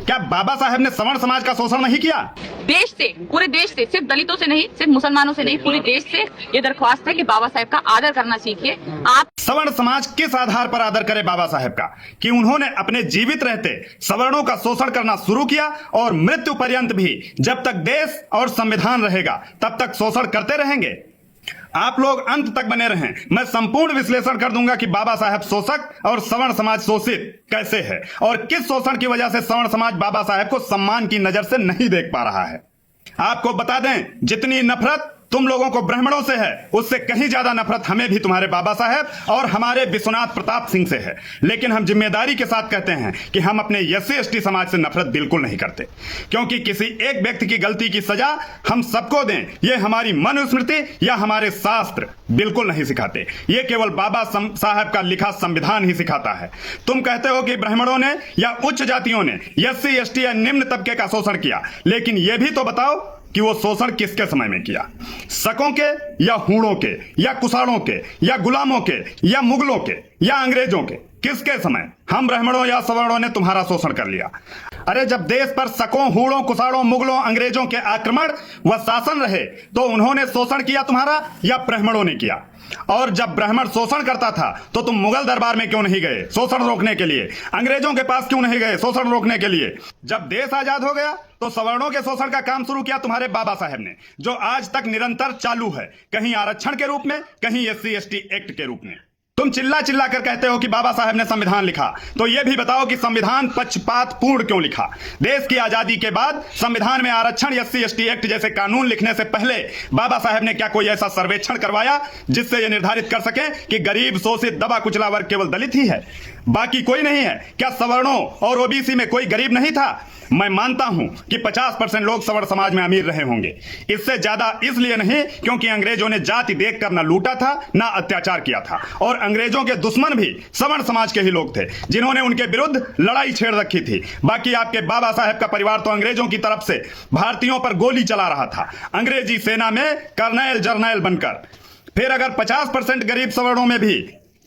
क्या बाबा साहेब ने सवर्ण समाज का शोषण नहीं किया? देश से, पूरे देश से, सिर्फ दलितों से नहीं, सिर्फ मुसलमानों से नहीं, पूरे देश से ये दरख्वास्त है कि बाबा साहेब का आदर करना सीखिए। आप सवर्ण समाज किस आधार पर आदर करे बाबा साहेब का? कि उन्होंने अपने जीवित रहते सवर्णों का शोषण करना शुरू किया और मृत्यु पर्यंत भी जब तक देश और संविधान रहेगा तब तक शोषण करते रहेंगे। आप लोग अंत तक बने रहें, मैं संपूर्ण विश्लेषण कर दूंगा कि बाबा साहेब शोषक और सवर्ण समाज शोषित कैसे है और किस शोषण की वजह से सवर्ण समाज बाबा साहेब को सम्मान की नजर से नहीं देख पा रहा है। आपको बता दें, जितनी नफरत तुम लोगों को ब्राह्मणों से है, उससे कहीं ज्यादा नफरत हमें भी तुम्हारे बाबा साहेब और हमारे विश्वनाथ प्रताप सिंह से है। लेकिन हम जिम्मेदारी के साथ कहते हैं कि हम अपने एससी एसटी समाज से नफरत बिल्कुल नहीं करते, क्योंकि किसी एक व्यक्ति की गलती की सजा हम सबको दें, यह हमारी मनुस्मृति या हमारे शास्त्र बिल्कुल नहीं सिखाते। ये केवल बाबा साहब का लिखा संविधान ही सिखाता है। तुम कहते हो कि ब्राह्मणों ने या उच्च जातियों ने एससी एसटी या निम्न तबके का शोषण किया, लेकिन यह भी तो बताओ कि वो शोषण किसके समय में किया? शकों के या हूणों के या कुषाणों के या गुलामों के या मुगलों के या अंग्रेजों के? किसके समय हम ब्राह्मणों या सवर्णों ने तुम्हारा शोषण कर लिया? अरे जब देश पर शकों, हूणों, कुषाणों, मुगलों, अंग्रेजों के आक्रमण व शासन रहे तो उन्होंने शोषण किया तुम्हारा या ब्राह्मणों ने किया? और जब ब्राह्मण शोषण करता था तो तुम मुगल दरबार में क्यों नहीं गए शोषण रोकने के लिए? अंग्रेजों के पास क्यों नहीं गए शोषण रोकने के लिए? जब देश आजाद हो गया तो सवर्णों के शोषण का काम शुरू किया तुम्हारे बाबा साहेब ने, जो आज तक निरंतर चालू है, कहीं आरक्षण के रूप में, कहीं एससी एसटी एक्ट के रूप में। तुम चिल्ला चिल्ला कर कहते हो कि बाबा साहेब ने संविधान लिखा, तो यह भी बताओ कि संविधान पक्षपात पूर्ण क्यों लिखा? देश की आजादी के बाद संविधान में आरक्षण, एससी एसटी एक्ट जैसे कानून लिखने से पहले बाबा साहेब ने क्या कोई ऐसा सर्वेक्षण करवाया जिससे यह निर्धारित कर सके कि गरीब, शोषित, दबा कुचला वर्ग केवल दलित ही है, बाकी कोई नहीं है? क्या सवर्णों और ओबीसी में कोई गरीब नहीं था? मैं मानता हूं कि 50% लोग सवर्ण समाज में अमीर रहे होंगे, इससे ज्यादा इसलिए नहीं क्योंकि अंग्रेजों ने जाति देखकर ना लूटा था ना अत्याचार किया था, और अंग्रेजों के दुश्मन भी सवर्ण समाज के ही लोग थे जिन्होंने उनके विरुद्ध लड़ाई छेड़ रखी थी। बाकी आपके बाबा साहेब का परिवार तो अंग्रेजों की तरफ से भारतीयों पर गोली चला रहा था, अंग्रेजी सेना में कर्नल जर्नैल बनकर। फिर अगर 50% गरीब सवर्णों में भी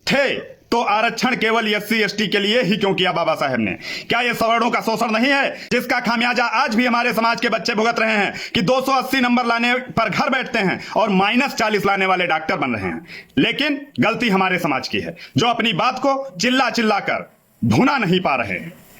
थे तो आरक्षण केवल एससी एसटी के लिए ही क्यों किया बाबा साहेब ने? क्या यह सवर्णों का शोषण नहीं है जिसका खामियाजा आज भी हमारे समाज के बच्चे भुगत रहे हैं कि 280 नंबर लाने पर घर बैठते हैं और -40 लाने वाले डॉक्टर बन रहे हैं? लेकिन गलती हमारे समाज की है जो अपनी बात को चिल्ला चिल्ला कर भुना नहीं पा रहे हैं।